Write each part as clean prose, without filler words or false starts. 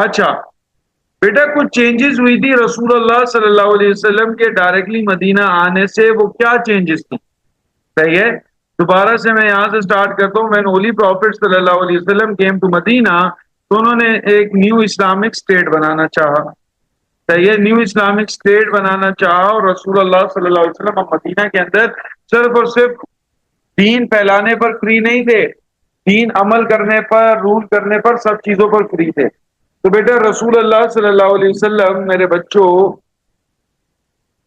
اچھا بیٹا، کچھ چینجز ہوئی تھی رسول اللہ صلی اللہ علیہ وسلم کے ڈائریکٹلی مدینہ آنے سے، وہ کیا چینجز تھی؟ صحیح ہے، دوبارہ سے میں یہاں سے سٹارٹ کرتا ہوں. وین ہولی پروفٹ صلی اللہ علیہ وسلم کیم ٹو مدینہ، تو انہوں نے ایک نیو اسلامک اسٹیٹ بنانا چاہا. صحیح ہے، نیو اسلامک اسٹیٹ بنانا چاہا، اور رسول اللہ صلی اللہ علیہ وسلم مدینہ کے اندر صرف اور صرف دین پھیلانے پر فری نہیں تھے، دین عمل کرنے پر، رول کرنے پر، سب چیزوں پر فری تھے. تو بیٹا رسول اللہ صلی اللہ علیہ وسلم میرے بچوں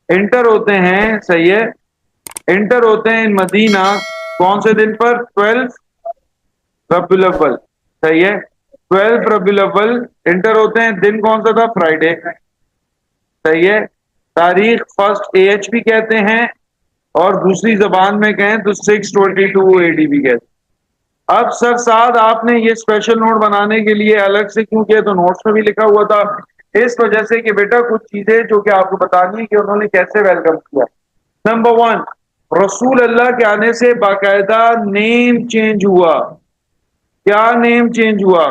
انٹر ہوتے ہیں، صحیح ہے، انٹر ہوتے ہیں مدینہ کون سے دن پر؟ 12 ربیع الاول. صحیح ہے، 12 ربیع الاول انٹر ہوتے ہیں. دن کون سا تھا؟ فرائیڈے. صحیح ہے، تاریخ فرسٹ اے ایچ بھی کہتے ہیں، اور دوسری زبان میں کہیں تو 622 اے ڈی بھی کہتے ہیں. اب سر سعد آپ نے یہ اسپیشل نوٹ بنانے کے لیے الگ سے کیوں کیا؟ تو نوٹس میں بھی لکھا ہوا تھا، اس وجہ سے کہ بیٹا کچھ چیزیں جو کہ آپ کو بتانی ہے کہ انہوں نے کیسے ویلکم کیا. نمبر 1، رسول اللہ کے آنے سے باقاعدہ نیم چینج ہوا. کیا نیم چینج ہوا؟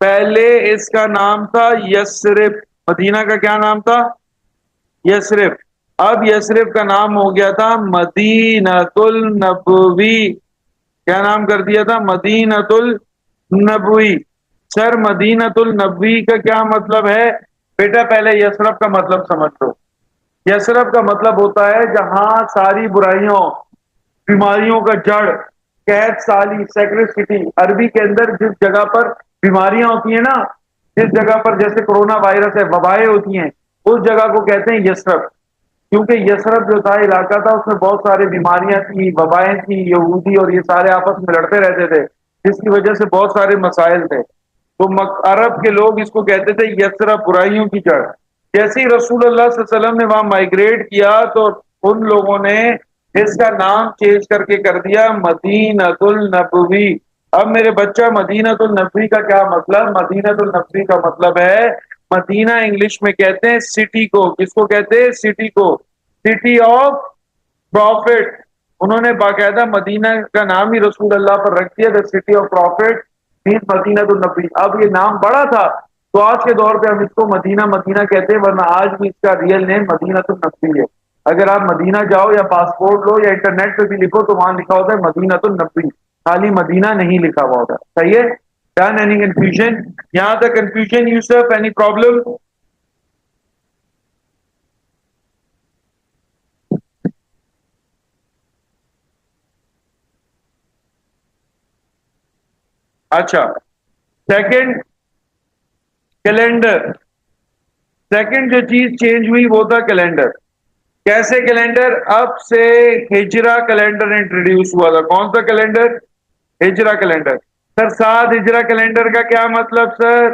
پہلے اس کا نام تھا یسرب. مدینہ کا کیا نام تھا؟ یسرب. اب یسرب کا نام ہو گیا تھا مدینۃ النبوی. کیا نام کر دیا تھا؟ مدینۃ النبوی. سر مدینۃ النبوی کا کیا مطلب ہے؟ بیٹا پہلے یسرب کا مطلب سمجھ لو. یسرب کا مطلب ہوتا ہے جہاں ساری برائیوں، بیماریوں کا جڑ، قحط سالی، سیکرسٹی. عربی کے اندر جس جگہ پر بیماریاں ہوتی ہیں نا، جس جگہ پر جیسے کرونا وائرس ہے، وبائیں ہوتی ہیں، اس جگہ کو کہتے ہیں یسرب. کیونکہ یسرب جو تھا علاقہ تھا، اس میں بہت ساری بیماریاں تھیں، وبائیں تھیں، یہودی اور یہ سارے آپس میں لڑتے رہتے تھے، جس کی وجہ سے بہت سارے مسائل تھے. تو عرب کے لوگ اس کو کہتے تھے یسرب، برائیوں کی جڑ. جیسے ہی رسول اللہ صلی اللہ علیہ وسلم نے وہاں مائگریٹ کیا تو ان لوگوں نے اس کا نام چینج کر کے کر دیا مدینۃ النبوی. اب میرے بچہ مدینۃ النبوی کا کیا مطلب؟ مدینۃ النبوی کا مطلب ہے مدینہ انگلش میں کہتے ہیں سٹی کو. کس کو کہتے ہیں؟ سٹی کو. City of profit. انہوں نے باقاعدہ مدینہ کا نام ہی رسول اللہ پر رکھ دیا، the city of prophet means مدینۃ النبوی. اب یہ نام بڑا تھا تو آج کے دور پہ ہم اس کو مدینہ مدینہ کہتے ہیں، ورنہ آج بھی اس کا ریئل نیم مدینۃ النبوی ہے. اگر آپ مدینہ جاؤ یا پاسپورٹ لو یا انٹرنیٹ پہ بھی لکھو تو وہاں لکھا ہوتا ہے مدینۃ النبوی، خالی مدینہ نہیں لکھا ہوا ہوتا. صحیح ہے؟ ڈن؟ اینی کنفیوژن یہاں تک؟ کنفیوژن یوسف؟ Any problem? اچھا، سیکنڈ کیلنڈر. سیکنڈ جو چیز چینج ہوئی وہ تھا کیلنڈر. کیسے کیلنڈر؟ اب سے ہجرا کیلنڈر انٹروڈیوس ہوا تھا. کون سا کیلنڈر؟ ہجرا کیلنڈر. سر سات ہجرا کیلنڈر کا کیا مطلب؟ سر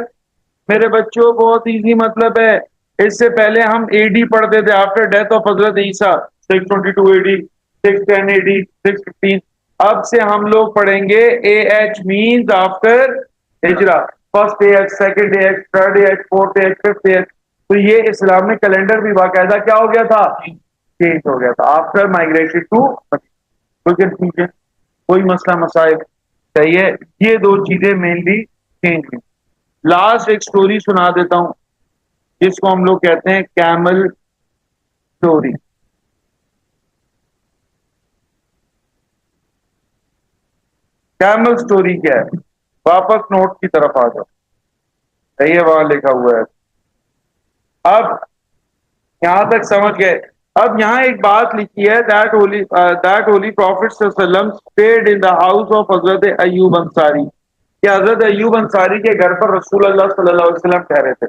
میرے بچوں بہت ایزی مطلب ہے. اس سے پہلے ہم اے ڈی پڑھتے تھے، آفٹر ڈیتھ آف حضرت عیسیٰ 622 اے ڈی، 610 اے ڈی، 615. اب سے ہم لوگ پڑھیں گے اے ایچ مینز آفٹر ہجرا. First A H, second A H, third A H, fourth A H, fifth A H. تو یہ اسلامک کیلنڈر بھی باقاعدہ کیا ہو گیا تھا؟ چینج ہو گیا تھا آفٹر مائگریشن ٹو. کوئی کنفیوژن؟ کوئی مسئلہ مسائل؟ صحیح ہے، یہ دو چیزیں مینلی چینج ہوئی. لاسٹ ایک سٹوری سنا دیتا ہوں جس کو ہم لوگ کہتے ہیں کیمل سٹوری. کیمل سٹوری کیا ہے؟ واپس نوٹ کی طرف آ جاؤ. صحیح ہے، وہاں لکھا ہوا ہے. اب یہاں تک سمجھ گئے؟ اب یہاں ایک بات لکھی ہے that holy prophet صلی اللہ علیہ وسلم stayed in the house of حضرت ایوب انصاری. کہ حضرت ایوب انصاری کے گھر پر رسول اللہ صلی اللہ علیہ وسلم ٹھہرے تھے.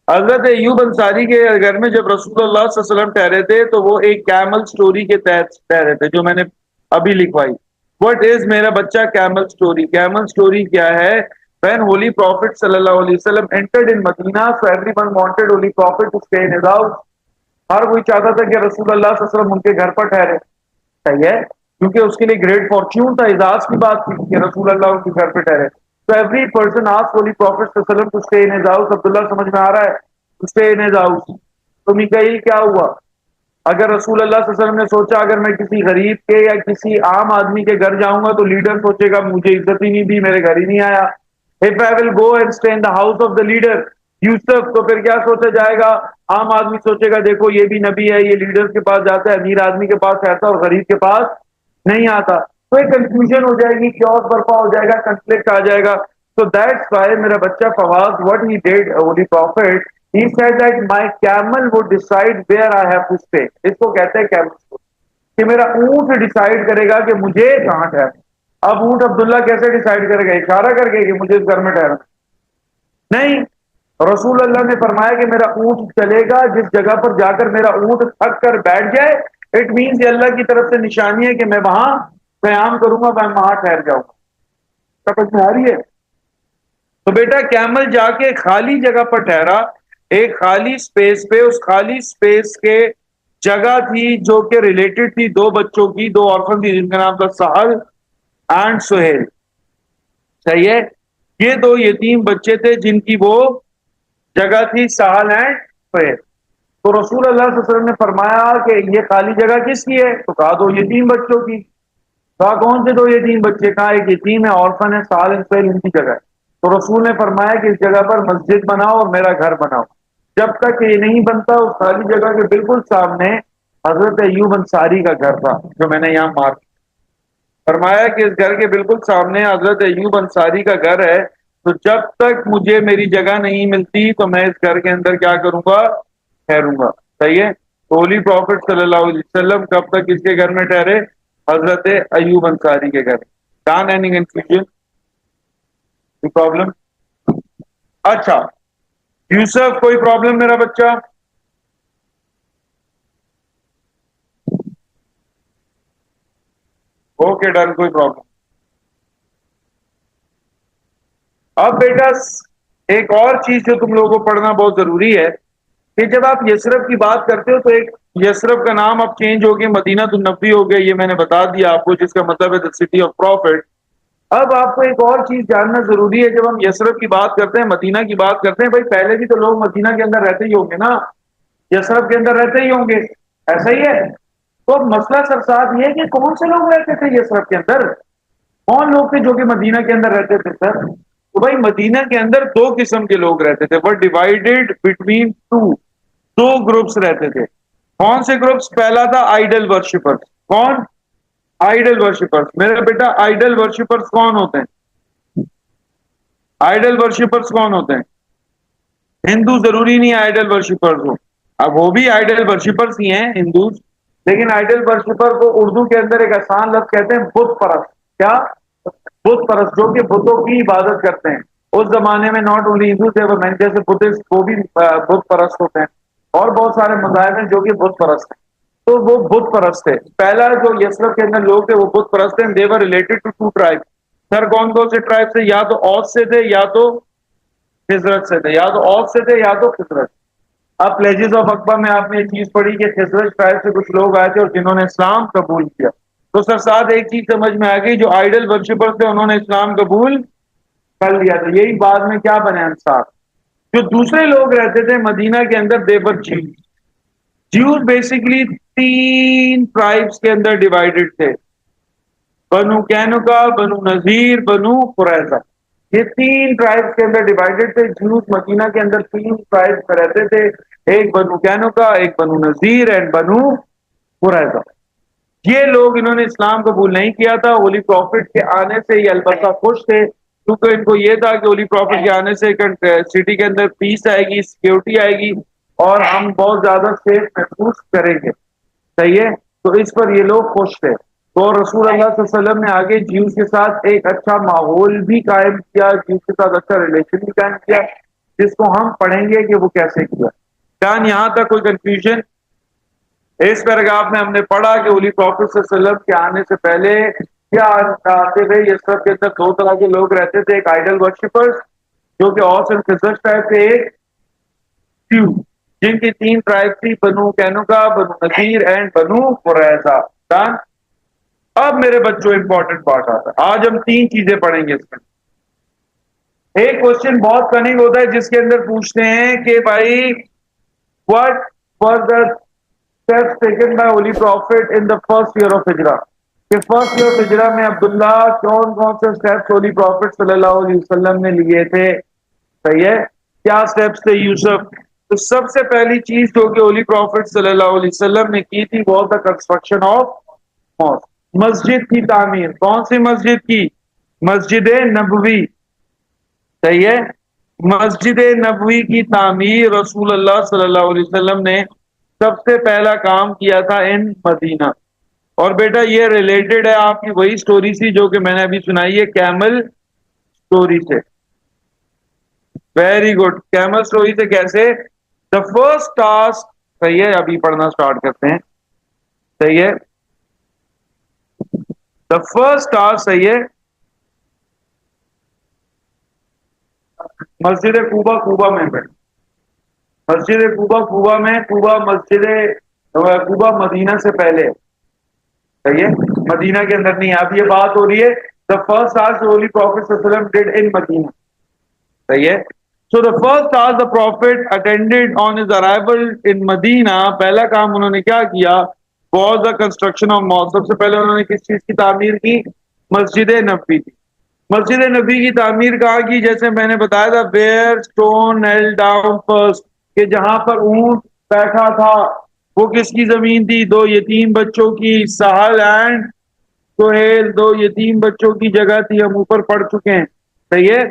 حضرت ایوب انصاری کے گھر میں جب رسول اللہ صلی اللہ علیہ وسلم ٹھہرے تھے تو وہ ایک کیمل سٹوری کے تحت ٹھہرے تھے جو میں نے ابھی لکھوائی. وٹ از میرا بچہ کیمل سٹوری؟ کیمل سٹوری کیا ہے؟ when holy prophet صلی اللہ علیہ وسلم entered in Medina, so everyone wanted holy prophet to stay in his house. ہر کوئی چاہتا تھا کہ رسول اللہ صلی اللہ علیہ وسلم ان کے گھر پر ٹھہرے. صحیح ہے، کیونکہ اس کے لیے گریٹ فارچیون تھا، اعزاز کی بات تھی کہ رسول اللہ ان کے گھر پہ ٹھہرے. So every person asked holy prophet صلی اللہ علیہ وسلم to stay in his house. عبداللہ سمجھ میں آ رہا ہے؟ to stay in his house. تو میکائیل کیا ہوا؟ اگر رسول اللہ صلی اللہ علیہ وسلم نے سوچا اگر میں کسی غریب کے یا کسی عام آدمی کے گھر جاؤں گا تو لیڈر سوچے گا مجھے عزت ہی نہیں دی، میرے گھر ہی نہیں آیا. If I will go and stay in the house of the leader, یوسف، تو پھر کیا سوچا جائے گا؟ عام آدمی سوچے گا دیکھو یہ بھی نبی ہے، یہ لیڈر کے پاس جاتا ہے، امیر آدمی کے پاس آتا اور غریب کے پاس نہیں آتا، تو ایک کنفیوژن ہو جائے گی، کیوس برپا ہو جائے گا، کنفلکٹ آ جائے گا. So that's why میرا بچہ Fawaz what he did, holy prophet, he said that my camel would decide where I have to stay. اس کو کہتے ہیں کیمل، کہ میرا اونٹ ڈیسائیڈ کرے گا کہ مجھے کہاں ٹھہرنا. اب اونٹ عبداللہ کیسے ڈیسائیڈ کرے گا؟ اشارہ کر کے کہ مجھے اس گھر میں ٹھہرنا؟ نہیں، رسول اللہ نے فرمایا کہ میرا اونٹ چلے گا جس جگہ پر جا کر میرا اونٹ تھک کر بیٹھ جائے، اٹ مینس یہ اللہ کی طرف سے نشانی ہے کہ میں وہاں قیام کروں گا، میں وہاں ٹھہر جاؤں گا. سمجھ میں آ رہی ہے؟ تو بیٹا کیمل جا کے خالی جگہ پر ٹھہرا، ایک خالی سپیس پہ. اس خالی سپیس کے جگہ تھی جو کہ ریلیٹڈ تھی دو بچوں کی، دو آرفن تھی جن کا نام تھا سہل اینڈ سہیل. صحیح ہے؟ یہ دو یتیم بچے تھے جن کی وہ جگہ تھی سہل اینڈ سہیل. تو رسول اللہ صلی اللہ علیہ وسلم نے فرمایا کہ یہ خالی جگہ کس کی ہے؟ تو کہا دو یتیم بچوں کی. کہا کون سے دو یتیم بچے؟ کہا ایک یتیم ہے، آرفن ہے، سہل اینڈ سہیل ان کی جگہ ہے. تو رسول نے فرمایا کہ اس جگہ پر مسجد بناؤ اور میرا گھر بناؤ. جب تک یہ نہیں بنتا اس خالی جگہ کے بالکل سامنے حضرت ایوب انصاری کا گھر تھا جو میں نے یہاں مارک فرمایا کہ اس گھر کے بالکل سامنے حضرت ایوب انصاری کا گھر ہے. تو جب تک مجھے میری جگہ نہیں ملتی تو میں اس گھر کے اندر کیا کروں گا؟ ٹھہروں گا. صحیح ہے؟ تو ہولی پروفٹ صلی اللہ علیہ وسلم کب تک کس کے گھر میں ٹھہرے؟ حضرت ایوب انصاری کے گھر. کان اینی کنفیوژن پرابلم؟ اچھا یوسف کوئی پرابلم میرا بچہ؟ اوکے ڈن، کوئی پرابلم. اب بیٹا ایک اور چیز جو تم لوگوں کو پڑھنا بہت ضروری ہے کہ جب آپ یسرف کی بات کرتے ہو تو ایک یسرف کا نام اب چینج ہو گیا، مدینہ النبی ہو گیا، یہ میں نے بتا دیا آپ کو، جس کا مطلب ہے سٹی آف پروفٹ. اب آپ کو ایک اور چیز جاننا ضروری ہے، جب ہم یسرف کی بات کرتے ہیں، مدینہ کی بات کرتے ہیں، بھائی پہلے بھی تو لوگ مدینہ کے اندر رہتے ہی ہوں گے نا، یسرف کے اندر رہتے ہی ہوں گے، ایسا ہی ہے. تو اب مسئلہ سر صاحب یہ ہے کہ کون سے لوگ رہتے تھے یسرف کے اندر؟ کون لوگ تھے جو کہ مدینہ کے اندر رہتے تھے سر؟ تو بھائی مدینہ کے اندر دو قسم کے لوگ رہتے تھے، بٹ ڈیوائڈیڈ بٹوین ٹو، دو گروپس رہتے تھے. کون سے گروپس؟ پہلا تھا آئیڈل ورشپر. کون؟ Idol worshippers. میرا بیٹا آئیڈل ورشپرس کون ہوتے ہیں؟ آئیڈل ورشپرس کون ہوتے ہیں؟ ہندو ضروری نہیں آئیڈل ورشپرس ہو، اب وہ بھی آئیڈل ورشپرس ہی ہیں ہندوز، لیکن آئیڈل ورشپر کو اردو کے اندر ایک آسان لفظ کہتے ہیں بت پرست. کیا؟ بت پرست، جو کہ بتوں کی عبادت کرتے ہیں. اس زمانے میں ناٹ اونلی ہندو تھے، جیسے بدھسٹ وہ بھی بت پرست ہوتے ہیں، اور بہت سارے مذاہب ہیں جو کہ بت پرست ہیں. تو وہ بت پرست تھے. پہلا جو یسرف کے اندر لوگ تھے وہ بت پرست ہیں. دیور ریلیٹڈ ٹو ٹو ٹرائب. سر کون کون سے ٹرائب سے؟ یا تو اوس سے تھے یا تو خزرت سے تھے، یا تو اوس سے تھے یا تو خزرت. اب پلیجز آف اکبر میں آپ نے ایک چیز پڑھی کہ خزرت ٹرائب سے کچھ لوگ آئے تھے اور جنہوں نے اسلام قبول کیا. تو سر ساتھ ایک چیز سمجھ میں آ گئی، جو آئیڈل ورشپر تھے انہوں نے اسلام قبول کر لیا تھا، یہی بعد میں کیا بنے انصار. جو دوسرے لوگ رہتے تھے مدینہ کے اندر دیور جیوز. جیوز بیسیکلی تین ٹرائبس کے اندر ڈیوائیڈڈ تھے، بنو کینوکا، بنو نذیر، بنو قریظہ. یہ تین ٹرائبس کے اندر ڈیوائیڈڈ تھے. جیوز مدینہ کے اندر تین ٹرائبس میں رہتے تھے، ایک بنو کینوکا، ایک بنو نذیر اینڈ بنو قریظہ. یہ لوگ انہوں نے اسلام قبول نہیں کیا تھا. ہولی پروفٹ کے آنے سے یہ البتہ خوش تھے، کیونکہ ان کو یہ تھا کہ ہولی پروفٹ کے آنے سے سٹی کے اندر پیس آئے گی، سیکورٹی آئے گی، اور ہم بہت زیادہ سیف محسوس کریں گے. صحیح ہے؟ تو اس پر یہ لوگ خوش تھے. تو رسول اللہ صلی اللہ علیہ وسلم نے آگے جیوز کے ساتھ ایک اچھا ماحول بھی قائم کیا، جیوز کے ساتھ اچھا ریلیشن بھی قائم کیا، جس کو ہم پڑھیں گے کہ وہ کیسے کیا. کیا یہاں تک کوئی کنفیوژن؟ اس پیراگراف میں ہم نے پڑھا کہ ہولی پروفٹ صلی اللہ علیہ وسلم کے آنے سے پہلے کیا آتے تھے. یہ سب کے اندر دو طرح کے لوگ رہتے تھے، ایک آئیڈل ورشپرز جو کہ اوس اینڈ خزرج ٹائپ تھے، ایک جیو جن کی تین ٹرائب تھی، بنو کینوکا، بنو نذیر اینڈ بنو قریظہ. ڈن. اب میرے بچوں امپورٹنٹ پارٹ آتا ہے، آج ہم تین چیزیں پڑھیں گے اس میں. ایک کوشچن بہت کننگ ہوتا ہے جس کے اندر پوچھتے ہیں کہ بھائی what were the steps taken by holy prophet in the first year of hijrah. کہ فرسٹ ایئر آف ہجرہ میں عبداللہ کون کون سے اسٹیپس ہولی پروفٹ صلی اللہ علیہ وسلم نے لیے تھے. صحیح ہے؟ کیا سٹیپس تھے یوسف؟ تو سب سے پہلی چیز جو کہ ہولی پروفٹ صلی اللہ علیہ وسلم نے کی تھی وہ تھا کنسٹرکشن آف موسک، مسجد کی تعمیر۔ کون سی مسجد کی؟ مسجد نبوی، صحیح ہے، مسجد نبوی کی تعمیر رسول اللہ صلی اللہ علیہ وسلم نے سب سے پہلا کام کیا تھا ان مدینہ۔ اور بیٹا یہ ریلیٹڈ ہے آپ کی وہی سٹوری سی جو کہ میں نے ابھی سنائی ہے، کیمل سٹوری سے۔ ویری گڈ، کیمل سٹوری سے کیسے؟ دا فرسٹ ٹاسک، صحیح ہے، ابھی پڑھنا سٹارٹ کرتے ہیں، صحیح ہے، دا فرسٹ ٹاسک، صحیح ہے، مسجد کوبا، کوبا میں ہے، مسجد کوبا، کوبا میں، کوبا مسجد کوبا مدینہ سے پہلے، صحیح ہے، مدینہ کے اندر نہیں ہے۔ اب یہ بات ہو رہی ہے the first task holy prophet صلی اللہ علیہ وسلم ڈیڈ ان مدینہ، صحیح ہے۔ So the first task the prophet attended on his arrival in Medina, پہلا کام انہوں نے کیا کیا؟ Was the construction of mosque, سب سے پہلے انہوں نے کس چیز کی تعمیر کی؟ مسجد نبوی کی۔ مسجد نبی کی تعمیر کہاں کی؟ جیسے میں نے بتایا تھا، where stone held down first, کہ جہاں پر اونٹ بیٹھا تھا وہ کس کی زمین تھی؟ دو یتیم بچوں کی، سہل اینڈ سہیل، دو یتیم بچوں کی جگہ تھی، ہم اوپر پڑھ چکے ہیں، صحیح ہے۔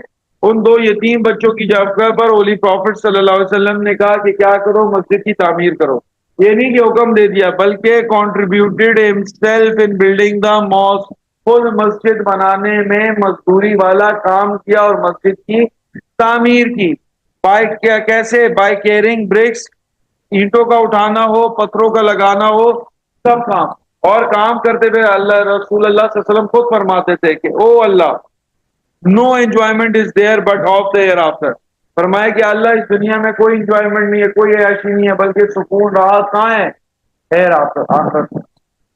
ان دو یتیم بچوں کی جگہ پر ہولی پروفٹ صلی اللہ علیہ وسلم نے کہا کہ کیا کرو؟ مسجد کی تعمیر کرو۔ یہ نہیں کہ حکم دے دیا، بلکہ contributed himself in building the mosque, خود مسجد بنانے میں مزدوری والا کام کیا اور مسجد کی تعمیر کی۔ بائی کیسے؟ بائی کیئرنگ برکس، اینٹوں کا اٹھانا ہو، پتھروں کا لگانا ہو، سب کام۔ اور کام کرتے ہوئے اللہ رسول اللہ صلی اللہ علیہ وسلم خود فرماتے تھے کہ او اللہ، no enjoyment is there but of the hereafter, فرمایا کہ اللہ اس دنیا میں کوئی انجوائمنٹ نہیں ہے، کوئی عیاشی نہیں ہے، بلکہ سکون راحت کہاں ہے؟ ایئر آفٹر، آخرت۔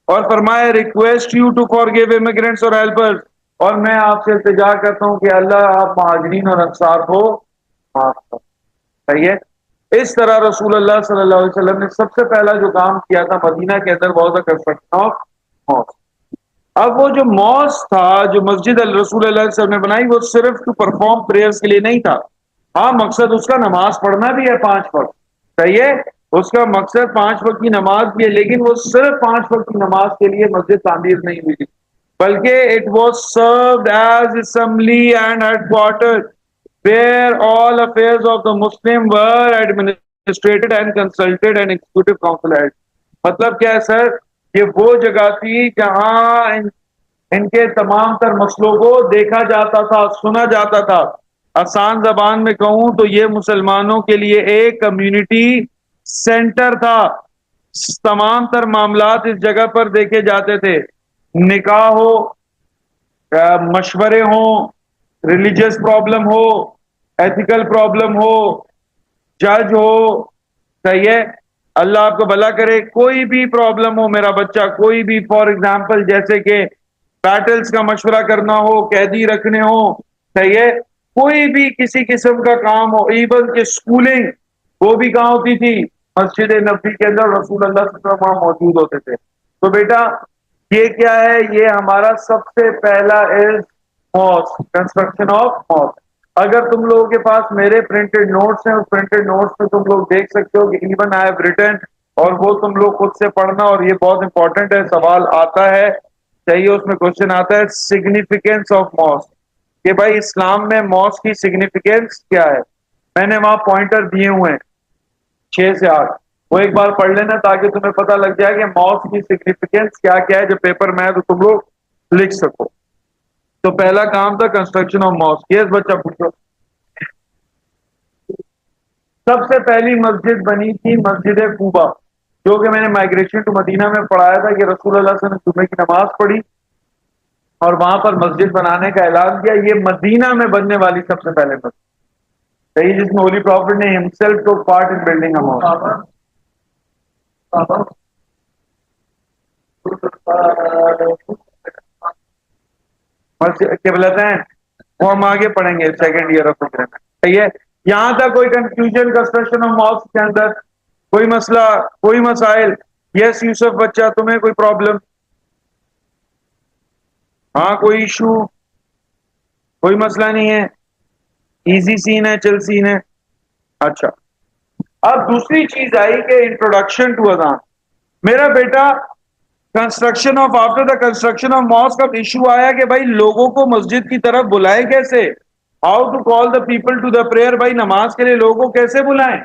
اور فرمایا request you to for give immigrants اور ہیلپرز، اور میں آپ سے التجا کرتا ہوں کہ اللہ آپ مہاجرین اور انصار کو معاف کر، صحیح ہے۔ اس طرح رسول اللہ صلی اللہ علیہ وسلم نے سب سے پہلا جو کام کیا تھا مدینہ کے اندر وہ تھا کنسٹرکشن آف موسک۔ اب وہ جو موسک تھا، جو مسجد الرسول اللہ صلی اللہ علیہ وسلم نے بنائی، وہ صرف ٹو پرفارم پریئرز کے لیے نہیں تھا، ہاں مقصد اس کا نماز پڑھنا بھی ہے 5 وقت، صحیح ہے، اس کا مقصد 5 وقت کی نماز بھی ہے، لیکن وہ صرف 5 وقت کی نماز کے لیے مسجد تعمیر نہیں ہوئی تھی، بلکہ it was served as assembly and head quarter where all affairs of the Muslim were administrated and consulted and executive council had۔ مطلب کیا ہے سر؟ یہ وہ جگہ تھی جہاں ان کے تمام تر مسئلوں کو دیکھا جاتا تھا، سنا جاتا تھا۔ آسان زبان میں کہوں تو یہ مسلمانوں کے لیے ایک کمیونٹی سینٹر تھا، تمام تر معاملات اس جگہ پر دیکھے جاتے تھے، نکاح ہو، مشورے ہوں، ریلیجیس پرابلم ہو، ایتھیکل پرابلم ہو، جج ہو، صحیح ہے، اللہ آپ کو بھلا کرے، کوئی بھی پرابلم ہو میرا بچہ، کوئی بھی، فار ایگزامپل جیسے کہ بیٹلز کا مشورہ کرنا ہو، قیدی رکھنے ہو، صحیح ہے، کوئی بھی کسی قسم کا کام ہو، ایون کہ سکولنگ، وہ بھی کہاں ہوتی تھی؟ مسجد نبوی کے اندر رسول اللہ صلی اللہ علیہ وسلم وہاں موجود ہوتے تھے۔ تو بیٹا یہ کیا ہے؟ یہ ہمارا سب سے پہلا از موسک، کنسٹرکشن آف موسک۔ اگر تم لوگوں کے پاس میرے پرنٹڈ نوٹس ہیں، اس پرنٹڈ نوٹس میں تم لوگ دیکھ سکتے ہو کہ ایون آئی ہیو ریٹن، اور وہ تم لوگ خود سے پڑھنا، اور یہ بہت امپورٹنٹ ہے، سوال آتا ہے، چاہیے اس میں کوشچن آتا ہے، سگنیفیکینس آف موسک، کہ بھائی اسلام میں موسک کی سگنیفیکینس کیا ہے؟ میں نے وہاں پوائنٹر دیے ہوئے ہیں 6 سے 8، وہ ایک بار پڑھ لینا تاکہ تمہیں پتہ لگ جائے کہ موسک کی سگنیفیکینس کیا کیا ہے، جو پیپر میں ہے تو تم لوگ لکھ سکو۔ تو پہلا کام تھا کنسٹرکشن آف موسک۔ یس بچہ پوچھو۔ سب سے پہلی مسجد بنی تھی مسجد کوبا، جو کہ میں نے مائگریشن ٹو مدینہ میں پڑھایا تھا کہ رسول اللہ صلی اللہ علیہ وسلم نے جمعے کی نماز پڑھی اور وہاں پر مسجد بنانے کا اعلان کیا۔ یہ مدینہ میں بننے والی سب سے پہلے مسجد، صحیح، جس میں ہولی پروفٹ نے himself took part in building a mosque. Qiblatain وہ ہم آگے پڑھیں گے سیکنڈ ایئر آف میں، صحیح ہے۔ یہاں تک کوئی کنفیوژن کنسٹرکشن آف ماسک کے اندر؟ کوئی مسئلہ، کوئی مسائل؟ یس یوسف بچہ، تمہیں کوئی پرابلم؟ ہاں کوئی ایشو؟ کوئی مسئلہ نہیں ہے، ایزی سین ہے، چل سین ہے، اچھا، اب دوسری چیز آئی کہ انٹروڈکشن ٹو اذان. میرا بیٹا construction of after the construction of mosque اب ایشو آیا کہ بھائی لوگوں کو مسجد کی طرف بلائیں کیسے؟ How to call the people to the prayer. بھائی نماز کے لیے لوگوں کو کیسے بلائیں؟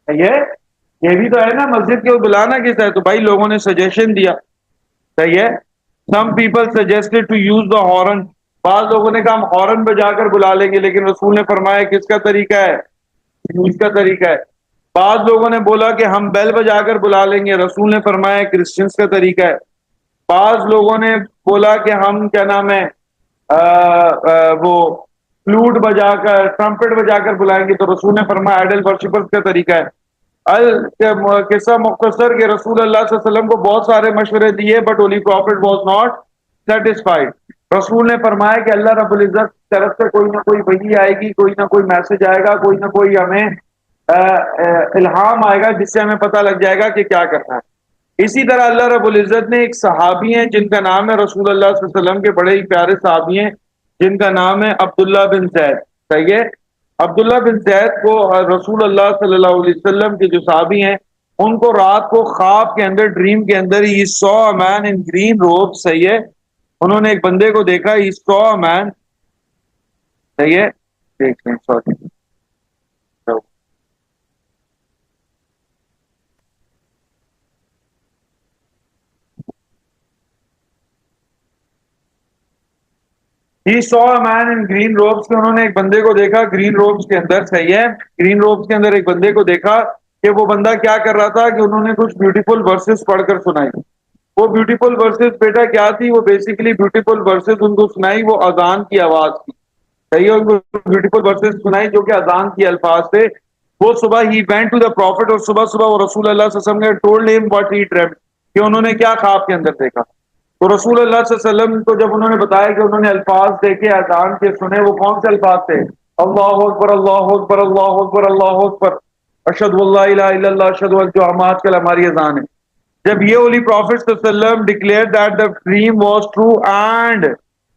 یہ بھی تو ہے نا، مسجد کے بلانا کس ہے؟ تو بھائی لوگوں نے سجیشن دیا. صحیح ہے. Some people suggested to use the horn. بعض لوگوں نے کہا ہم ہارن بجا کر بلا لیں گے، لیکن رسول نے فرمایا کس کا طریقہ ہے؟ یوز کا طریقہ ہے. بعض لوگوں نے بولا کہ ہم بیل بجا کر بلا لیں گے، رسول نے فرمایا کرسچنس کا طریقہ ہے. بعض لوگوں نے بولا کہ ہم کیا نام ہے وہ فلوٹ بجا کر ٹرمپٹ بجا کر بلائیں گے، تو رسول نے فرمایا آئیڈل ورشپرز کا طریقہ ہے. قصہ مختصر کہ رسول اللہ صلی اللہ علیہ وسلم کو بہت سارے مشورے دیے، but holy prophet was not satisfied. رسول نے فرمایا کہ اللہ رب العزت کی طرف سے کوئی نہ کوئی وحی آئے گی، کوئی نہ کوئی میسج آئے گا، کوئی نہ کوئی ہمیں الہام آئے گا جس سے ہمیں پتہ لگ جائے گا کہ کیا کرنا ہے. اسی طرح اللہ رب العزت نے ایک صحابی ہیں جن کا نام ہے رسول اللہ صلی اللہ علیہ وسلم کے بڑے ہی پیارے صحابی ہیں جن کا نام ہے عبداللہ بن زید. صحیح ہے. عبداللہ بن زید کو رسول اللہ صلی اللہ علیہ وسلم کے جو صحابی ہیں ان کو رات کو خواب کے اندر، ڈریم کے اندر، ہی سو اے مین ان گرین روب. صحیح ہے. انہوں نے ایک بندے کو دیکھا، ہی سو اے مین. صحیح ہے. ایک منٹ، سوری. ہی سو اے مین ان گرین روبس، کہ انہوں نے ایک بندے کو دیکھا گرین روبس کے اندر. صحیح ہے. گرین روبس کے اندر ایک بندے کو دیکھا کہ وہ بندہ کیا کر رہا تھا کہ انہوں نے کچھ بیوٹیفل ورسز پڑھ کر سنائی. وہ بیوٹیفل ورسز بیٹا کیا تھی؟ وہ بیسیکلی بیوٹیفل ورسز ان کو سنائی، وہ اذان کی آواز تھی. صحیح ہے. ان کو بیوٹیفل ورسز سنائی جو کہ اذان کی الفاظ تھے. وہ صبح ہی وینٹ ٹو دا پروفٹ، اور صبح صبح وہ رسول اللہ صلی اللہ علیہ وسلم نے told him what he dreamed, کہ انہوں نے کیا خواب کے اندر دیکھا. تو رسول اللہ صلی اللہ علیہ وسلم کو جب انہوں نے بتایا کہ انہوں نے الفاظ دیکھے اذان کے سنے، وہ کون سے الفاظ تھے؟ اللہ اکبر اللہ اکبر اللہ اکبر اللہ اکبر اشہد اللہ الہ الا اللہ اشہد ان، جو ہم آج کل ہماری اذان ہے. جب یہ ہولی پروفٹ صلی اللہ علیہ وسلم declare that the dream was true and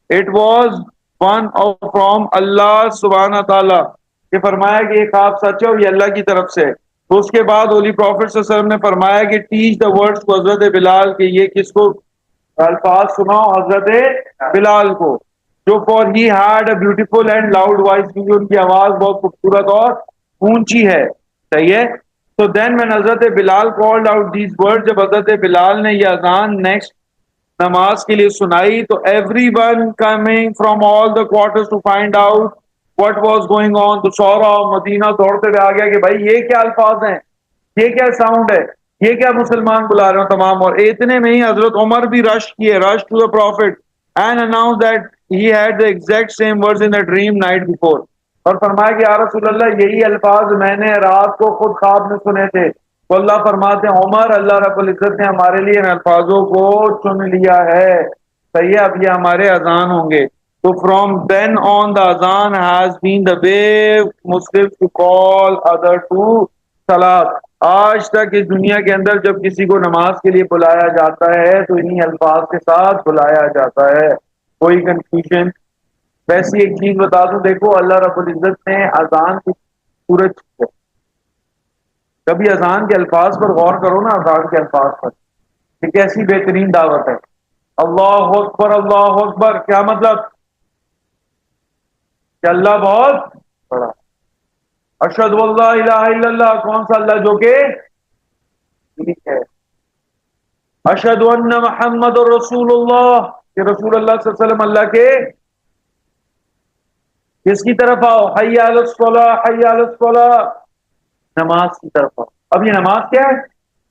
it was one from اللہ سبحانہ تعالی، کہ فرمایا کہ یہ خواب سچ ہے اور یہ اللہ کی طرف سے. تو اس کے بعد ہولی پروفٹ صلی اللہ علیہ وسلم نے فرمایا کہ ٹیچ دا ورڈز کو حضرت بلال، کہ یہ کس کو الفاظ سناؤ؟ حضرت بلال کو. جو for he had a beautiful and loud voice, کیونکہ ان کی آواز بہت خوبصورت اور اونچی ہے. صحیح ہے. تو دین when حضرت بلال called out these words، جب حضرت بلال نے یہ اذان نیکسٹ نماز کے لیے سنائی، تو every one coming from all the quarters to find out what was going on, تو سورا مدینہ دوڑتے ہوئے آ گیا کہ بھائی یہ کیا الفاظ ہیں، یہ کیا ساؤنڈ ہے، یہ کیا مسلمان بلا رہے ہو تمام. اور اتنے میں ہی حضرت عمر بھی رش کیے، rush to the prophet and announce that he had the exact same words in the dream night before. اور فرمایا کہ یا رسول اللہ یہی الفاظ میں نے رات کو خود خواب میں سنے تھے. تو اللہ فرماتے ہیں عمر، اللہ رب العزت نے ہمارے لیے ان الفاظوں کو چن لیا ہے. صحیح ہے. اب یہ ہمارے اذان ہوں گے. تو فرام دین آن دا اذان has been the way Muslim to call other to صلاۃ. آج تک اس دنیا کے اندر جب کسی کو نماز کے لیے بلایا جاتا ہے تو انہی الفاظ کے ساتھ بلایا جاتا ہے. کوئی کنفیوژن؟ ویسی ایک چیز بتا دوں، دیکھو اللہ رب العزت نے اذان کی سورج، کبھی اذان کے الفاظ پر غور کرو نا، اذان کے الفاظ پر، یہ کیسی بہترین دعوت ہے. اللہ اکبر اللہ اکبر، کیا مطلب؟ کہ اللہ بہت بڑا. اشہد اللہ الہ الا اللہ، کون سا اللہ؟ جو کہ ٹھیک ہے. اشہد ان محمد رسول اللہ، کہ رسول اللہ صلی اللہ علیہ وسلم اللہ کے کس کی طرف آؤ؟ حی علی الصلاۃ حی علی الصلاۃ، نماز کی طرف آؤ. اب یہ نماز کیا ہے؟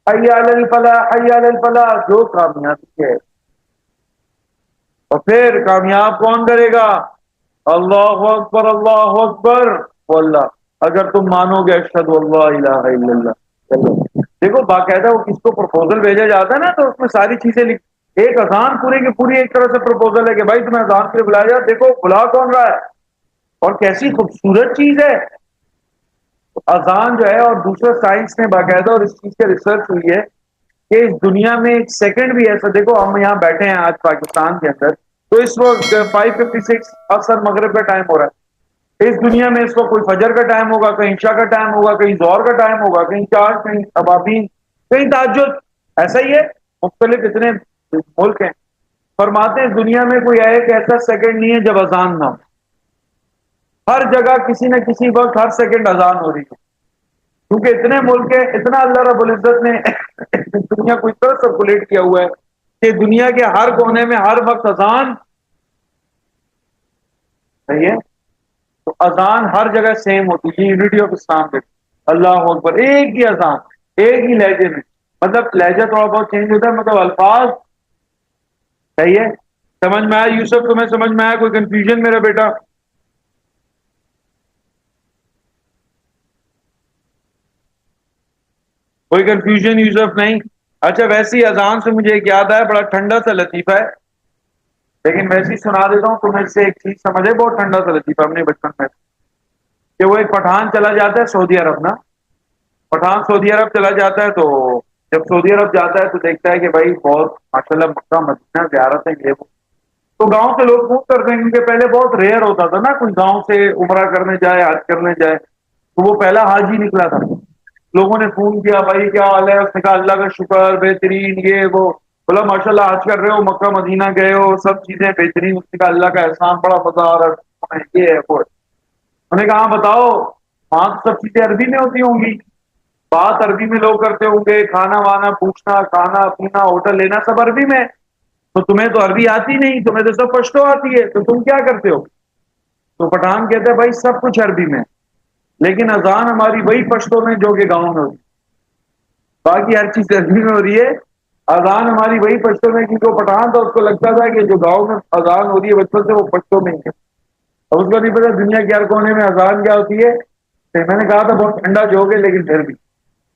حی علی الفلاح حی علی الفلاح، جو کامیابی ہے. اور پھر کامیاب کون کرے گا؟ اللہ اکبر اللہ اکبر. واللہ اگر تم مانو گے اشہد اللہ الہ الا اللہ. چلو دیکھو باقاعدہ وہ کس کو پروپوزل بھیجا جاتا ہے نا، تو اس میں ساری چیزیں ایک اذان پوری کی پوری ایک طرح سے پروپوزل ہے کہ بھائی تمہیں اذان کے لیے بلایا جائے، دیکھو بلا کون رہا ہے، اور کیسی خوبصورت چیز ہے اذان جو ہے. اور دوسرا سائنس نے باقاعدہ، اور اس چیز سے ریسرچ ہوئی ہے کہ اس دنیا میں ایک سیکنڈ بھی ایسا، دیکھو ہم یہاں بیٹھے ہیں آج پاکستان کے اندر، تو اس وقت 5:56 عصر مغرب کا ٹائم ہو رہا ہے. اس دنیا میں اس کو کوئی فجر کا ٹائم ہوگا، کہیں عشاء کا ٹائم ہوگا، کہیں ظہر کا ٹائم ہوگا، کہیں چار، کہیں ابابین، کہیں تہجد، ایسا ہی ہے۔ مختلف اتنے ملک ہیں۔ فرماتے ہیں دنیا میں کوئی ایک ایسا سیکنڈ نہیں ہے جب اذان نہ ہو، ہر جگہ کسی نہ کسی وقت ہر سیکنڈ اذان ہو رہی ہے، کیونکہ اتنے ملک ہیں، اتنا اللہ رب العزت نے دنیا کو اس طرح سرکولیٹ کیا ہوا ہے کہ دنیا کے ہر کونے میں ہر وقت اذان صحیح ہے۔ تو اذان ہر جگہ سیم ہوتی ہے، یونٹی آف اسلام پہ اللہ اکبر، ایک ہی اذان، ایک ہی لہجے میں، مطلب لہجہ تھوڑا بہت چینج ہوتا ہے، مطلب الفاظ صحیح ہے۔ سمجھ میں آیا یوسف؟ تمہیں سمجھ میں آیا؟ کوئی کنفیوژن میرا بیٹا؟ کوئی کنفیوژن یوسف؟ نہیں؟ اچھا ویسی اذان سے مجھے ایک یاد آیا، بڑا ٹھنڈا سا لطیفہ ہے، لیکن ویسے ہی سنا دیتا ہوں تمہیں، سے ایک چیز سمجھے، بہت ٹھنڈا سا لطیفہ اپنے بچپن میں، کہ وہ ایک پٹھان چلا جاتا ہے سعودی عرب نا، پٹھان سعودی عرب چلا جاتا ہے، تو جب سعودی عرب جاتا ہے تو دیکھتا ہے کہ بھائی بہت ماشاءاللہ مکہ مدینہ زیارت ہے یہ وہ، تو گاؤں سے لوگ فون کرتے ہیں، کیونکہ پہلے بہت ریئر ہوتا تھا نا کوئی گاؤں سے عمرہ کرنے جائے، حج کرنے جائے، تو وہ پہلا حاجی نکلا تھا۔ لوگوں نے فون کیا بھائی کیا حال ہے، اس نے کہا اللہ کا شکر بہترین، یہ وہ، بولا ماشاء اللہ حج کر رہے ہو، مکہ مدینہ گئے ہو، سب چیزیں بہترین، اس نے کہا اللہ کا احسان بڑا مزہ آ رہا ہے، یہ ہے وہ۔ انہوں نے کہا ہاں بتاؤ، وہاں تو سب چیزیں عربی میں ہوتی ہوں گی، بات عربی میں لوگ کرتے ہوں گے، کھانا وانا پوچھنا، کھانا پینا، ہوٹل لینا سب عربی میں، تو تمہیں تو عربی آتی نہیں، تمہیں تو سب پشتو آتی ہے، تو تم کیا کرتے ہو؟ تو پٹھان کہتے ہیں بھائی سب کچھ عربی میں، لیکن اذان ہماری وہی پشتو میں جو کہ گاؤں میں ہوتی ہے، باقی ہر چیز عربی میں ہو رہی ہے، اذان ہماری وہی پشتو میں، کیونکہ وہ پٹھان تھا، اس کو لگتا تھا کہ جو گاؤں میں اذان ہو رہی ہے بچپن سے وہ پشتو میں ہی ہے، اور اس کو نہیں پتا دنیا کے ہر کونے میں اذان کیا ہوتی ہے۔ تو میں نے کہا تھا بہت ٹھنڈا جوگ ہے، لیکن پھر بھی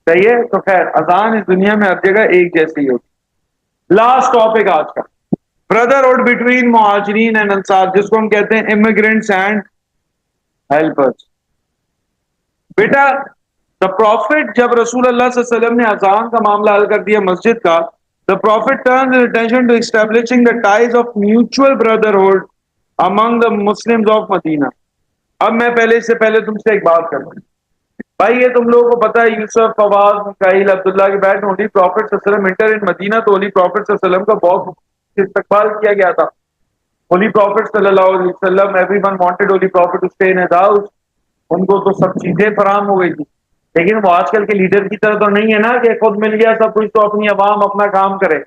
صحیح ہے۔ تو خیر اذان اس دنیا میں ہر جگہ ایک جیسی ہی ہوتی۔ لاسٹ ٹاپک آج کا، بردرہڈ بٹوین مہاجرین اینڈ انصار، جس کو ہم کہتے ہیں امیگرینٹس اینڈ ہیلپرز۔ بیٹا دا پروفٹ، جب رسول اللہ صلی اللہ علیہ وسلم نے اذان کا معاملہ حل کر دیا مسجد کا، the prophet turns attention to establishing the ties of mutual brotherhood among the Muslims of Medina. اب میں پہلے سے پہلے تم سے ایک بات کروں بھائی، یہ تم لوگوں کو پتا ہے یوسف، فواز، میکائیل، عبداللہ کے بیٹھ ہولی پروفٹ صلی اللہ علیہ وسلم انٹر ان مدینہ، تو ہولی پروفٹ صلی اللہ علیہ وسلم کا بہت استقبال کیا گیا تھا۔ ہولی پروفٹ صلی اللہ علیہ وسلم، everyone wanted holy prophet to stay in his house, ان کو تو سب چیزیں فراہم ہو گئی تھی، لیکن وہ آج کل کے لیڈر کی طرح تو نہیں ہے نا کہ خود مل گیا سب کچھ تو اپنی عوام اپنا کام کرے۔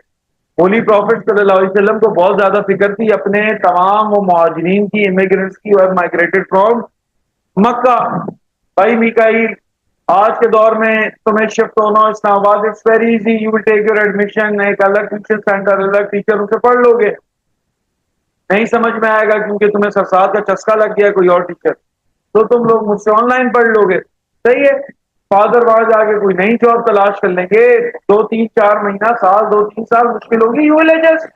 ہولی پروفٹ صلی اللہ علیہ وسلم کو بہت زیادہ فکر تھی اپنے تمام وہ مہاجرین کی، امیگرینٹس کی، اور مائگریٹڈ فرام مکہ۔ بھائی میکائیل، آج کے دور میں تمہیں شفٹ ہونا Islamabad, it's very easy, you will take your admission, ایک الگ ٹیوشن سینٹر، الگ ٹیچر، اسے پڑھ لو گے، نہیں سمجھ میں آئے گا کیونکہ تمہیں سرسات کا چسکا لگ گیا کوئی اور ٹیچر، تو تم لوگ مجھ سے آن لائن پڑھ لو گے، صحیح ہے۔ فادر وہاں جا کے کوئی نئی جاب تلاش کر لیں گے، 2 3 4 مہینہ، سال، 2 3 سال مشکل ہوگی، یو ول ایڈجسٹ۔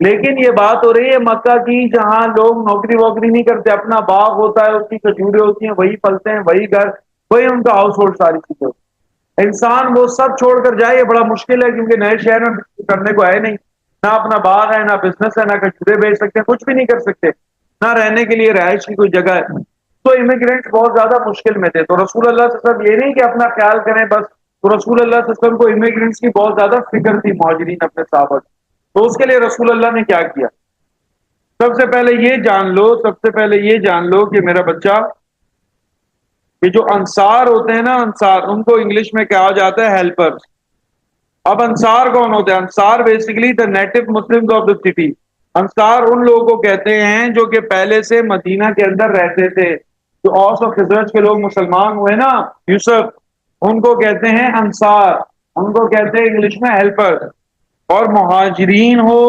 لیکن یہ بات ہو رہی ہے مکہ کی، جہاں لوگ نوکری ووکری نہیں کرتے، اپنا باغ ہوتا ہے، اس کی کھجوریں ہوتی ہیں، وہی پلتے ہیں، وہی گھر، وہی ان کا ہاؤس ہولڈ، ساری چیزیں ہوتی ہیں۔ انسان وہ سب چھوڑ کر جائے یہ بڑا مشکل ہے، کیونکہ نئے شہر میں کرنے کو ہے نہیں، نہ اپنا باغ ہے، نہ بزنس ہے، نہ کھجورے بیچ سکتے ہیں، کچھ بھی نہیں کر سکتے، نہ رہنے کے لیے رہائش کی کوئی جگہ ہے، تو امیگرینٹ بہت زیادہ مشکل میں تھے۔ تو رسول اللہ صلی اللہ علیہ وسلم یہ نہیں کہ اپنا خیال کریں بس، تو رسول اللہ صلی اللہ علیہ وسلم کو امیگرینٹس کی بہت زیادہ فکر تھی، مہاجرین اپنے صحابہ کی۔ تو اس کے لیے رسول اللہ نے کیا کیا؟ سب سے پہلے یہ جان لو، سب سے پہلے یہ جان لو کہ میرا بچہ، کہ جو انصار ہوتے ہیں نا، انصار، ان کو انگلش میں کہا جاتا ہے ہیلپر۔ اب انصار کون ہوتے ہیں؟ انصار basically the NATO Muslim of the city. انصار ان لوگوں کو کہتے ہیں جو کہ پہلے سے مدینہ کے اندر رہتے تھے، جو اوس اور خزرج کے لوگ مسلمان ہوئے نا یوسف، ان کو کہتے ہیں انصار، ان کو کہتے ہیں انگلش میں ہیلپر۔ اور مہاجرین ہو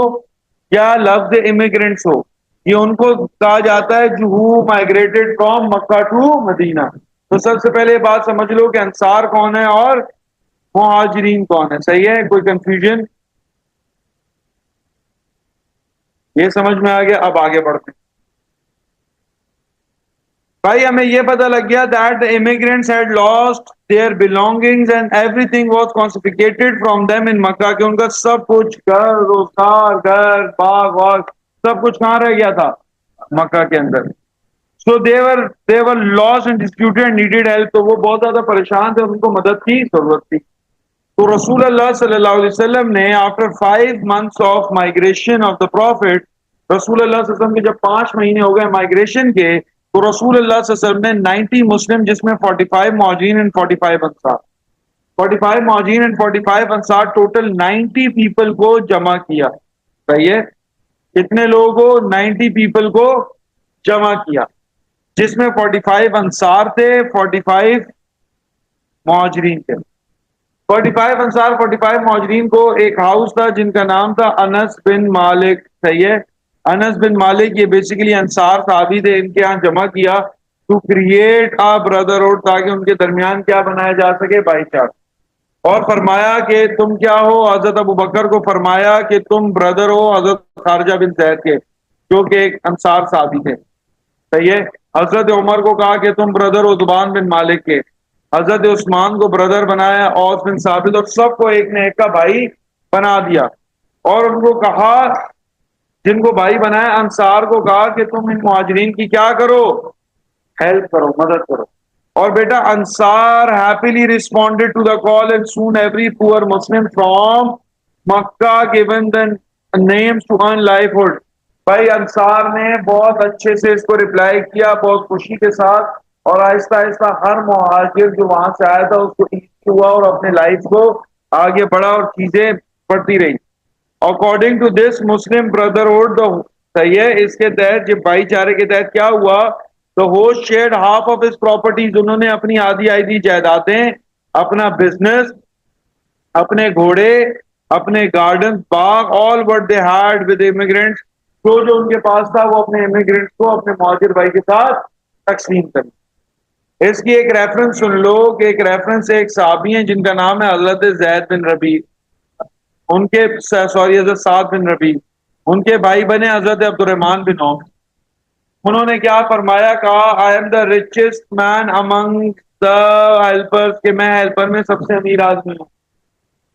یا لفظ امیگرینٹس ہو، یہ ان کو کہا جاتا ہے جو مائگریٹڈ فرام مکہ ٹو مدینہ۔ تو سب سے پہلے یہ بات سمجھ لو کہ انصار کون ہے اور مہاجرین کون ہے، صحیح ہے؟ کوئی کنفیوژن؟ یہ سمجھ میں آ گیا؟ اب آگے بڑھتے ہیں بھائی، ہمیں یہ پتہ لگ گیا that the immigrants had lost their belongings and everything was confiscated from them in مکہ، کہ ان کا سب کچھ، گھر روزگار، گھر باغ واغ، سب کچھ کہاں رہ گیا تھا؟ مکہ کے اندر۔ So they were lost and disputed and needed help. تو وہ بہت زیادہ پریشان تھے اور ان کو مدد کی ضرورت تھی. تو رسول اللہ صلی اللہ علیہ وسلم نے after 5 months of migration of the prophet, رسول اللہ صلی اللہ علیہ وسلم کے جب 5 مہینے ہو گئے مائگریشن کے, تو رسول اللہ صلی اللہ علیہ وسلم نے 90 مسلم جس میں 45 مہاجرین and 45 انصار, 45 مہاجرین and 45 انصار, ٹوٹل 90 پیپل کو جمع کیا. صحیح ہے, کتنے لوگوں کو؟ 90 پیپل کو جمع کیا, جس میں 45 انصار تھے, 45 مہاجرین تھے. 45 انصار 45 مہاجرین کو ایک ہاؤس تھا جن کا نام تھا انس بن مالک. صحیح ہے, انس بن مالک یہ بیسیکلی انصار صحابی تھے, ان کے ہاں جمع کیا ٹو کریٹ ا بردرہڈ, تاکہ ان کے درمیان کیا بنایا جا سکے؟ بھائی چارہ. اور فرمایا کہ تم کیا ہو؟ حضرت ابو بکر کو فرمایا کہ تم بردر ہو حضرت خارجہ بن زید کے, جو کہ ایک انصار صحابی تھے. صحیح ہے. حضرت عمر کو کہا کہ تم بردر ہو زبان بن مالک کے. حضرت عثمان کو بردر بنایا اوس بن ثابت, اور سب کو ایک نے ایک کا بھائی بنا دیا. اور ان کو کہا, جن کو بھائی بنایا انصار کو کہا کہ تم ان مہاجرین کی کیا کرو؟ ہیلپ کرو, مدد کرو. اور بیٹا انصار happily responded to the call and soon every poor Muslim from Mecca given the names to earn livelihood. بھائی انصار نے بہت اچھے سے اس کو ریپلائی کیا, بہت خوشی کے ساتھ, اور آہستہ آہستہ ہر مہاجر جو وہاں سے آیا تھا اس کو ایزی ہوا اور اپنے لائف کو آگے بڑھا اور چیزیں بڑھتی رہی. According to this Muslim brotherhood, صحیح ہے, اس کے تحت یہ بھائی چارے کے تحت کیا ہوا؟ تو host shared half of his properties, انہوں نے اپنی آدھی آدھی جائیدادیں, اپنا بزنس, اپنے گھوڑے, اپنے garden, Bagh, all what they had with immigrants, جو ان کے پاس تھا وہ اپنے امیگرینٹس کو اپنے مہاجر بھائی کے ساتھ تقسیم کر. اس کی ایک ریفرنس سن لو کہ ایک ریفرنس ایک صحابی ہیں جن کا نام ہے حضرت زید بن ربیع, ان کے حضرت سعد بن ربیع, ان کے بھائی بنے حضرت عبد الرحمن بن عوف. انہوں نے کیا فرمایا؟ کہا I am the richest man among the helpers, کہ میں ہیلپر میں سب سے امیر آدمی ہوں.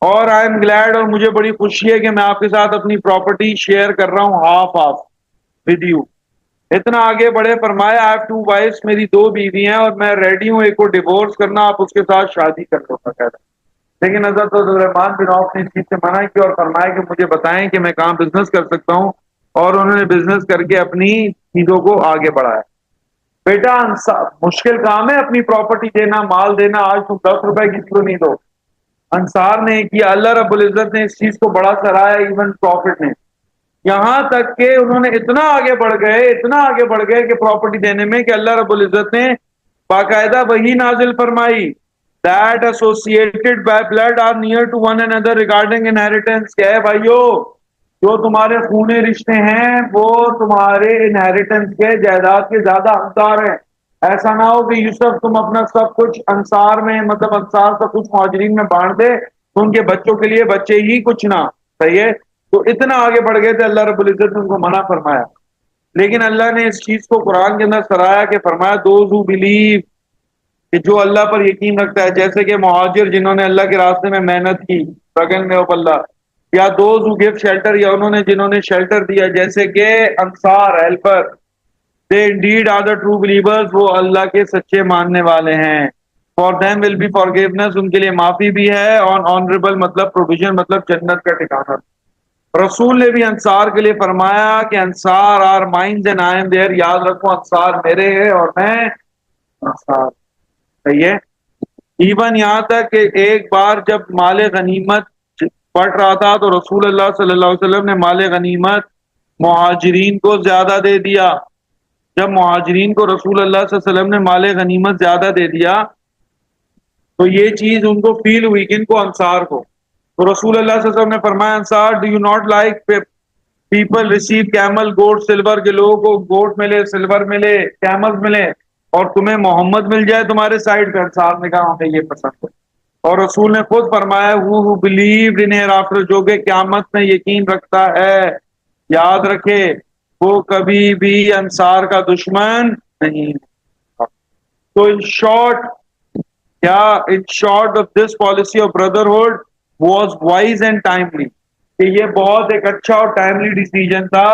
اور آئی ایم گلیڈ, اور مجھے بڑی خوشی ہے کہ میں آپ کے ساتھ اپنی پراپرٹی شیئر کر رہا ہوں ہاف آف ود یو. اتنا آگے بڑھے, فرمایا آئی ہیو 2 وائفز, میری 2 بیوی ہیں اور میں ریڈی ہوں ایک کو ڈیورس کرنا, آپ اس کے ساتھ شادی کر لو باقاعدہ. لیکن حضرت عبدالرحمان بن عوف نے اس چیز سے منع کیا اور فرمایا کہ مجھے بتائیں کہ میں کہاں بزنس کر سکتا ہوں, اور انہوں نے بزنس کر کے اپنی چیزوں کو آگے بڑھایا. بیٹا مشکل کام ہے اپنی پراپرٹی دینا, مال دینا. آج تم 10 روپے کی کیوں نہیں دو؟ انصار نے کیا, اللہ رب العزت نے اس چیز کو بڑا سراہا, ایون پروفٹ نے, یہاں تک کہ انہوں نے اتنا آگے بڑھ گئے, اتنا آگے بڑھ گئے کہ پراپرٹی دینے میں, کہ اللہ رب العزت نے باقاعدہ وہی نازل فرمائی that associated by blood are near to one another regarding inheritance. کیا ہے بھائیو؟ جو تمہارے خونے رشتے ہیں وہ تمہارے انہیریٹنس کے, جائیداد کے زیادہ حقدار ہیں. ایسا نہ ہو کہ یوسف تم اپنا سب کچھ انصار میں, مطلب انصار سب کچھ مہاجرین میں بانٹ دے, تو ان کے بچوں کے لیے بچے ہی کچھ نہ. صحیح ہے. تو اتنا آگے بڑھ گئے تھے, اللہ رب العزت نے ان کو منع فرمایا. لیکن اللہ نے اس چیز کو قرآن کے اندر سرایا کہ فرمایا دوز ہو بلیو, کہ جو اللہ پر یقین رکھتا ہے, جیسے کہ مہاجر جنہوں نے اللہ کے راستے میں محنت کی بغل میں اللہ, یا دوز ہو گیو شیلٹر, یا انہوں نے جنہوں نے شیلٹر دیا, جیسے کہ انصار helper, they indeed are the true believers, وہ اللہ کے سچے ماننے والے ہیں. For them will be forgiveness, ان کے لیے معافی بھی ہے, اور آنریبل مطلب پروویژن, مطلب جنت کا ٹھکانہ. رسول نے بھی انصار کے لیے فرمایا کہ انصار are mines and I am there, یاد رکھو انصار میرے ہیں اور میں انصار. صحیح ہے. ایون یہاں تک کہ ایک بار جب مال غنیمت پڑ رہا تھا تو رسول اللہ صلی اللہ علیہ وسلم نے مال غنیمت مہاجرین کو زیادہ دے دیا. جب مہاجرین کو رسول اللہ صلی اللہ علیہ وسلم نے مال غنیمت زیادہ دے دیا تو یہ چیز ان کو فیل ہوئی, کن کو؟ انصار کو. تو رسول اللہ صلی اللہ علیہ وسلم نے فرمایا انصار do you not like people receive camel got silver, کے لوگوں کو گوٹ ملے, سلور ملے, کیمل ملے, اور تمہیں محمد مل جائے تمہارے سائڈ پہ. انصار نے کہا ہمیں یہ پسند ہے. اور رسول نے خود فرمایا who believed in hereafter, جو کہ قیامت میں یقین رکھتا ہے, یاد رکھے وہ کبھی بھی انصار کا دشمن نہیں. تو ان شارٹ, کیا in short of this policy of brotherhood was wise and timely, کہ یہ بہت ایک اچھا اور ٹائملی ڈیسیجن تھا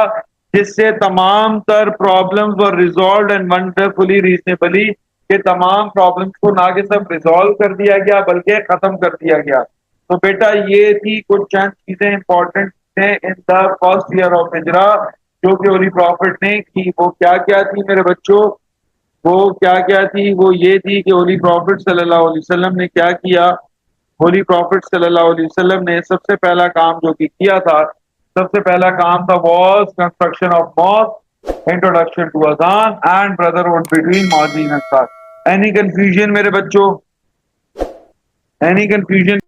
جس سے تمام تر پرابلمز اور ریزالوڈ اینڈ ونڈرفلی ریزنیبلی کہ تمام پرابلمس کو نہ کہ صرف ریزالو کر دیا گیا بلکہ ختم کر دیا گیا. تو بیٹا یہ تھی کچھ چند چیزیں امپورٹنٹ چیزیں ان دا فرسٹ ایئر آف ہجرا جو کہ ہولی پروفٹ نے کی. وہ کیا تھی میرے بچوں؟ وہ کیا تھی؟ وہ یہ تھی کہ ہولی پروفٹ صلی اللہ علیہ وسلم نے کیا کیا. ہولی پروفٹ صلی اللہ علیہ وسلم نے سب سے پہلا کام جو کہ کیا تھا، سب سے پہلا کام تھا was construction of mosque, introduction to اذان اینڈ بردرہڈ بٹوین مؤذن اینڈ ساتھ. اینی کنفیوژن میرے بچوں؟ Any confusion?